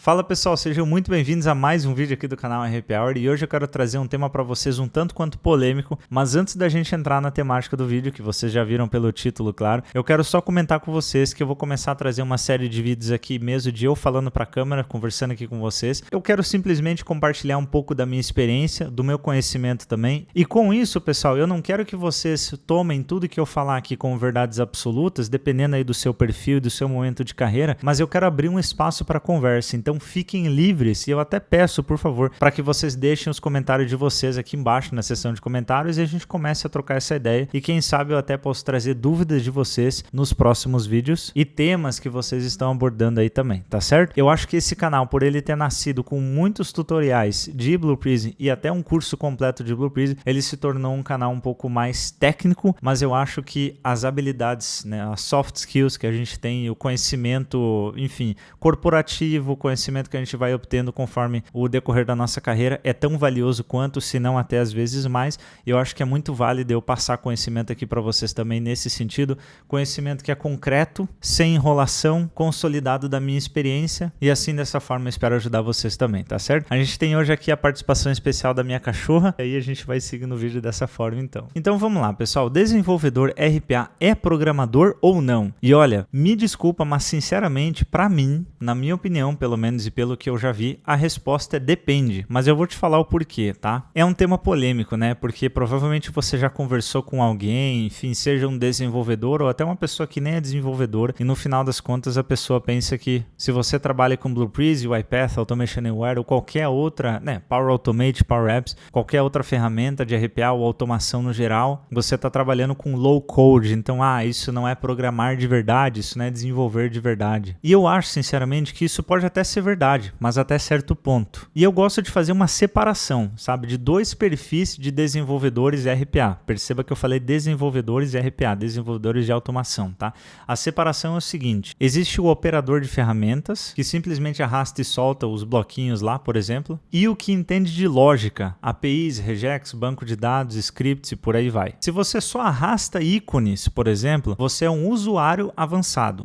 Fala pessoal, sejam muito bem-vindos a mais um vídeo aqui do canal RP Hour e hoje eu quero trazer um tema para vocês um tanto quanto polêmico, mas antes da gente entrar na temática do vídeo, que vocês já viram pelo título, claro, eu quero só comentar com vocês que eu vou começar a trazer uma série de vídeos aqui mesmo de eu falando para a câmera, conversando aqui com vocês. Eu quero simplesmente compartilhar um pouco da minha experiência, do meu conhecimento também, e com isso, pessoal, eu não quero que vocês tomem tudo que eu falar aqui como verdades absolutas, dependendo aí do seu perfil e do seu momento de carreira, mas eu quero abrir um espaço para conversa. Então fiquem livres e eu até peço, por favor, para que vocês deixem os comentários de vocês aqui embaixo na seção de comentários e a gente comece a trocar essa ideia e quem sabe eu até posso trazer dúvidas de vocês nos próximos vídeos e temas que vocês estão abordando aí também, tá certo? Eu acho que esse canal, por ele ter nascido com muitos tutoriais de Blue Prism e até um curso completo de Blue Prism, ele se tornou um canal um pouco mais técnico, mas eu acho que as habilidades, né, as soft skills que a gente tem, o conhecimento, enfim, corporativo, conhecimento que a gente vai obtendo conforme o decorrer da nossa carreira é tão valioso quanto, se não até às vezes mais. Eu acho que é muito válido eu passar conhecimento aqui para vocês também nesse sentido, conhecimento que é concreto, sem enrolação, consolidado da minha experiência e assim dessa forma eu espero ajudar vocês também, tá certo? A gente tem hoje aqui a participação especial da minha cachorra e aí a gente vai seguindo o vídeo dessa forma então. Então vamos lá, pessoal, desenvolvedor RPA é programador ou não? E olha, me desculpa, mas sinceramente, para mim, na minha opinião, pelo menos e pelo que eu já vi, a resposta é depende, mas eu vou te falar o porquê, tá? É um tema polêmico, né? Porque provavelmente você já conversou com alguém, enfim, seja um desenvolvedor ou até uma pessoa que nem é desenvolvedora e no final das contas a pessoa pensa que se você trabalha com Blue Prism, UiPath, Automation Anywhere ou qualquer outra, né, Power Automate, Power Apps, qualquer outra ferramenta de RPA ou automação no geral, você está trabalhando com low code, então, isso não é programar de verdade, isso não é desenvolver de verdade. E eu acho, sinceramente, que isso pode até ser verdade, mas até certo ponto. E eu gosto de fazer uma separação, sabe, de dois perfis de desenvolvedores RPA. Perceba que eu falei desenvolvedores RPA, desenvolvedores de automação, tá? A separação é o seguinte, existe o operador de ferramentas, que simplesmente arrasta e solta os bloquinhos lá, por exemplo, e o que entende de lógica, APIs, regex, banco de dados, scripts e por aí vai. Se você só arrasta ícones, por exemplo, você é um usuário avançado,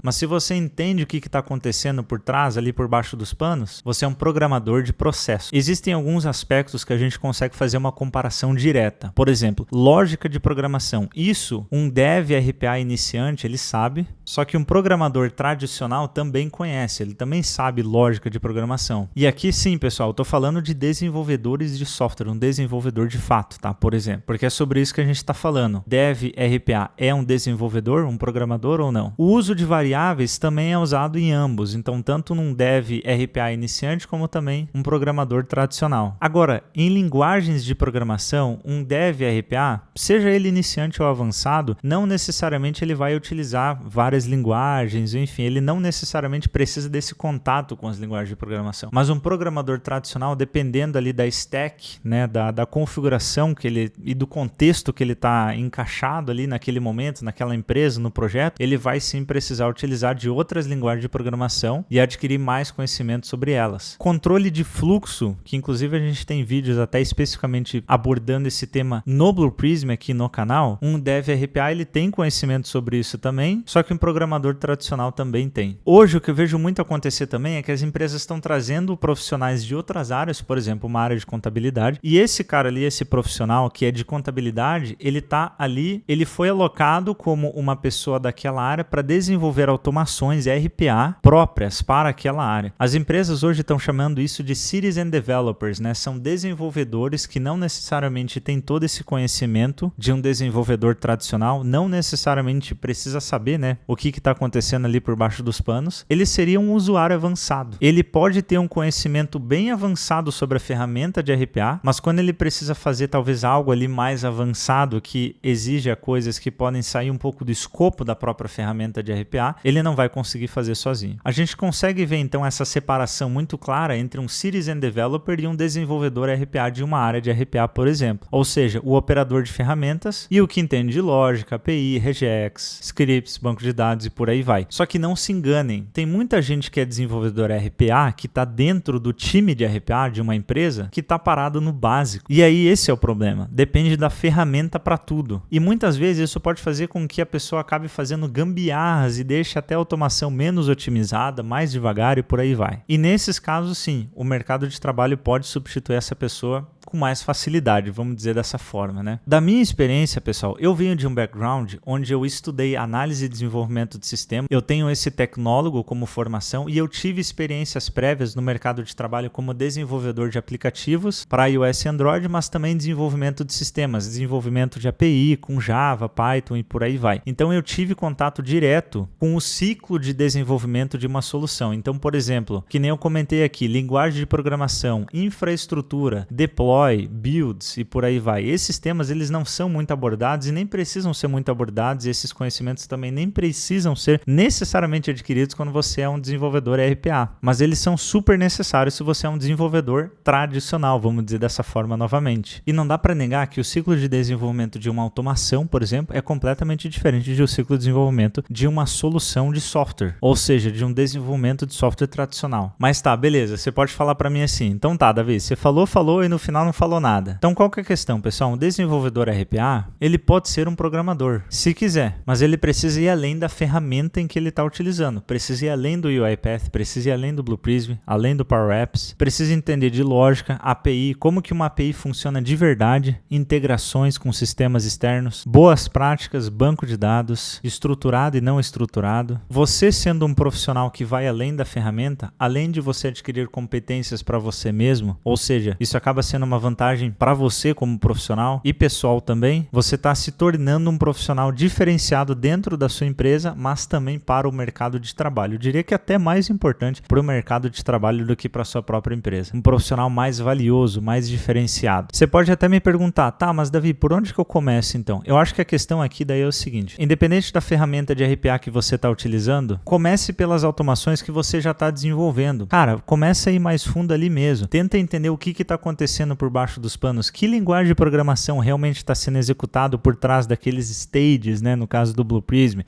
mas se você entende o que está acontecendo por trás, ali por baixo dos panos, você é um programador de processo. Existem alguns aspectos que a gente consegue fazer uma comparação direta. Por exemplo, lógica de programação. Isso, um dev RPA iniciante, ele sabe, só que um programador tradicional também conhece, ele também sabe lógica de programação. E aqui sim, pessoal, eu tô falando de desenvolvedores de software, um desenvolvedor de fato, tá? Por exemplo, porque é sobre isso que a gente está falando. Dev RPA é um desenvolvedor, um programador ou não? O uso de variáveis também é usado em ambos, então tanto num dev RPA iniciante como também um programador tradicional. Agora, em linguagens de programação, um dev RPA, seja ele iniciante ou avançado, não necessariamente ele vai utilizar várias linguagens, enfim, ele não necessariamente precisa desse contato com as linguagens de programação. Mas um programador tradicional, dependendo ali da stack, né, da configuração que ele e do contexto que ele está encaixado ali naquele momento, naquela empresa, no projeto, ele vai sim precisar utilizar de outras linguagens de programação e adquirir mais conhecimento sobre elas. Controle de fluxo, que inclusive a gente tem vídeos até especificamente abordando esse tema no Blue Prism aqui no canal, um dev RPA ele tem conhecimento sobre isso também, só que um programador tradicional também tem. Hoje o que eu vejo muito acontecer também é que as empresas estão trazendo profissionais de outras áreas, por exemplo, uma área de contabilidade, e esse cara ali, esse profissional que é de contabilidade, ele tá ali, ele foi alocado como uma pessoa daquela área para desenvolver automações RPA próprias para aquela área. As empresas hoje estão chamando isso de Citizen Developers, né? São desenvolvedores que não necessariamente têm todo esse conhecimento de um desenvolvedor tradicional, não necessariamente precisa saber, né, o que está acontecendo ali por baixo dos panos. Ele seria um usuário avançado. Ele pode ter um conhecimento bem avançado sobre a ferramenta de RPA, mas quando ele precisa fazer talvez algo ali mais avançado que exija coisas que podem sair um pouco do escopo da própria ferramenta de RPA, ele não vai conseguir fazer sozinho. A gente consegue ver então essa separação muito clara entre um Citizen Developer e um desenvolvedor RPA de uma área de RPA, por exemplo. Ou seja, o operador de ferramentas e o que entende de lógica, API, regex, scripts, banco de dados e por aí vai. Só que não se enganem, tem muita gente que é desenvolvedor RPA que está dentro do time de RPA de uma empresa que está parado no básico. E aí esse é o problema, depende da ferramenta para tudo. E muitas vezes isso pode fazer com que a pessoa acabe fazendo gambiarras e deixe até a automação menos otimizada, mais mais devagar e por aí vai. E nesses casos, sim, o mercado de trabalho pode substituir essa pessoa com mais facilidade, vamos dizer dessa forma, né? Da minha experiência, pessoal, eu venho de um background onde eu estudei análise e desenvolvimento de sistema, eu tenho esse tecnólogo como formação e eu tive experiências prévias no mercado de trabalho como desenvolvedor de aplicativos para iOS e Android, mas também desenvolvimento de sistemas, desenvolvimento de API com Java, Python e por aí vai. Então eu tive contato direto com o ciclo de desenvolvimento de uma solução. Então, por exemplo, que nem eu comentei aqui, linguagem de programação, infraestrutura, deploy, builds e por aí vai. Esses temas eles não são muito abordados e nem precisam ser muito abordados, e esses conhecimentos também nem precisam ser necessariamente adquiridos quando você é um desenvolvedor RPA, mas eles são super necessários se você é um desenvolvedor tradicional, vamos dizer dessa forma novamente. E não dá para negar que o ciclo de desenvolvimento de uma automação, por exemplo, é completamente diferente do ciclo de desenvolvimento de uma solução de software, ou seja, de um desenvolvimento de software tradicional. Mas tá, beleza, você pode falar para mim assim, então tá, Davi, você falou e no final não falou nada. Então qual que é a questão, pessoal? Um desenvolvedor RPA, ele pode ser um programador, se quiser, mas ele precisa ir além da ferramenta em que ele está utilizando, precisa ir além do UiPath, precisa ir além do Blue Prism, além do Power Apps, precisa entender de lógica, API, como que uma API funciona de verdade, integrações com sistemas externos, boas práticas, banco de dados, estruturado e não estruturado. Você sendo um profissional que vai além da ferramenta, além de você adquirir competências para você mesmo, ou seja, isso acaba sendo uma vantagem para você como profissional e pessoal também, você está se tornando um profissional diferenciado dentro da sua empresa, mas também para o mercado de trabalho. Eu diria que é até mais importante para o mercado de trabalho do que para a sua própria empresa. Um profissional mais valioso, mais diferenciado. Você pode até me perguntar, tá, mas Davi, por onde que eu começo então? Eu acho que a questão aqui daí é o seguinte, independente da ferramenta de RPA que você está utilizando, comece pelas automações que você já está desenvolvendo. Cara, comece a ir mais fundo ali mesmo. Tenta entender o que está acontecendo por baixo dos panos, que linguagem de programação realmente está sendo executado por trás daqueles stages, né, no caso do Blue Prism,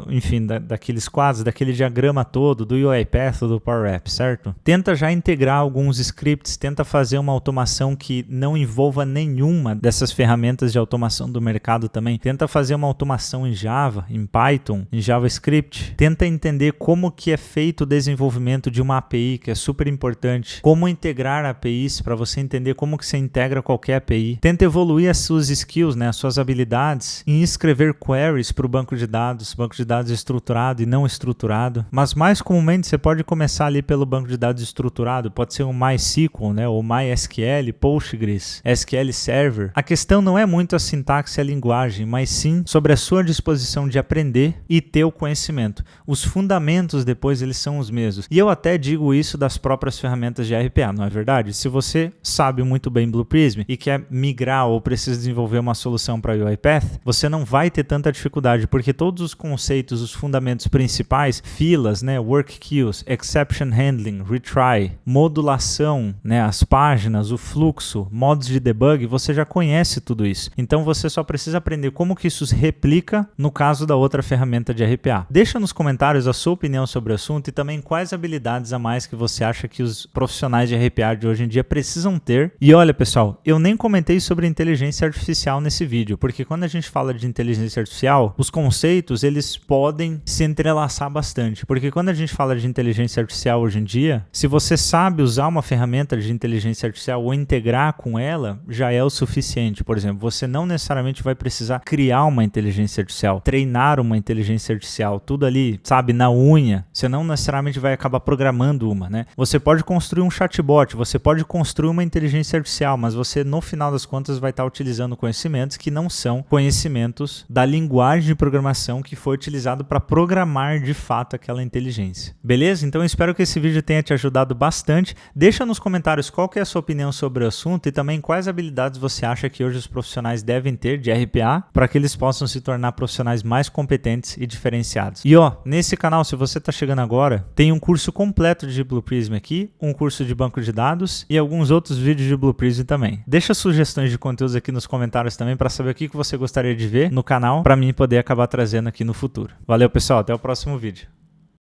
enfim, daqueles quadros, daquele diagrama todo, do UiPath ou do Power Apps, certo? Tenta já integrar alguns scripts, tenta fazer uma automação que não envolva nenhuma dessas ferramentas de automação do mercado também. Tenta fazer uma automação em Java, em Python, em JavaScript. Tenta entender como que é feito o desenvolvimento de uma API, que é super importante. Como integrar APIs, para você entender como que você integra qualquer API. Tenta evoluir as suas skills, né, as suas habilidades em escrever queries para o banco de dados estruturado e não estruturado. Mas mais comumente você pode começar ali pelo banco de dados estruturado, pode ser um MySQL, né, ou MySQL, Postgres, SQL Server. A questão não é muito a sintaxe e a linguagem, mas sim sobre a sua disposição de aprender e ter o conhecimento. Os fundamentos depois eles são os mesmos. E eu até digo isso das próprias ferramentas de RPA, não é verdade? Se você sabe muito bem Blue Prism e quer migrar ou precisa desenvolver uma solução para UiPath, você não vai ter tanta dificuldade, porque todos os conceitos, os fundamentos principais, filas, né, work queues, exception handling, retry, modulação, né, as páginas, o fluxo, modos de debug, você já conhece tudo isso. Então você só precisa aprender como que isso se replica no caso da outra ferramenta de RPA. Deixa nos comentários a sua opinião sobre o assunto e também quais habilidades a mais que você acha que os profissionais de RPA de hoje em dia precisam ter. E olha, pessoal, eu nem comentei sobre inteligência artificial nesse vídeo, porque quando a gente fala de inteligência artificial, os conceitos eles podem se entrelaçar bastante, porque quando a gente fala de inteligência artificial hoje em dia, se você sabe usar uma ferramenta de inteligência artificial ou integrar com ela, já é o suficiente. Por exemplo, você não necessariamente vai precisar criar uma inteligência artificial, treinar uma inteligência artificial, tudo ali, sabe, na unha. Você não necessariamente vai acabar programando uma, né? Você pode construir um chatbot, você pode construir uma inteligência artificial, mas você, no final das contas, vai estar utilizando conhecimentos que não são conhecimentos da linguagem de programação que foi utilizado para programar de fato aquela inteligência. Beleza? Então eu espero que esse vídeo tenha te ajudado bastante. Deixa nos comentários qual que é a sua opinião sobre o assunto e também quais habilidades você acha que hoje os profissionais devem ter de RPA para que eles possam se tornar profissionais mais competentes e diferenciados. E ó, nesse canal, se você está chegando agora, tem um curso completo de Blue Prism aqui, um curso de banco de dados e alguns outros vídeos de Blue Prism também. Deixa sugestões de conteúdos aqui nos comentários também para saber o que você gostaria de ver no canal para mim poder acabar trazendo aqui no futuro. Valeu, pessoal, até o próximo vídeo.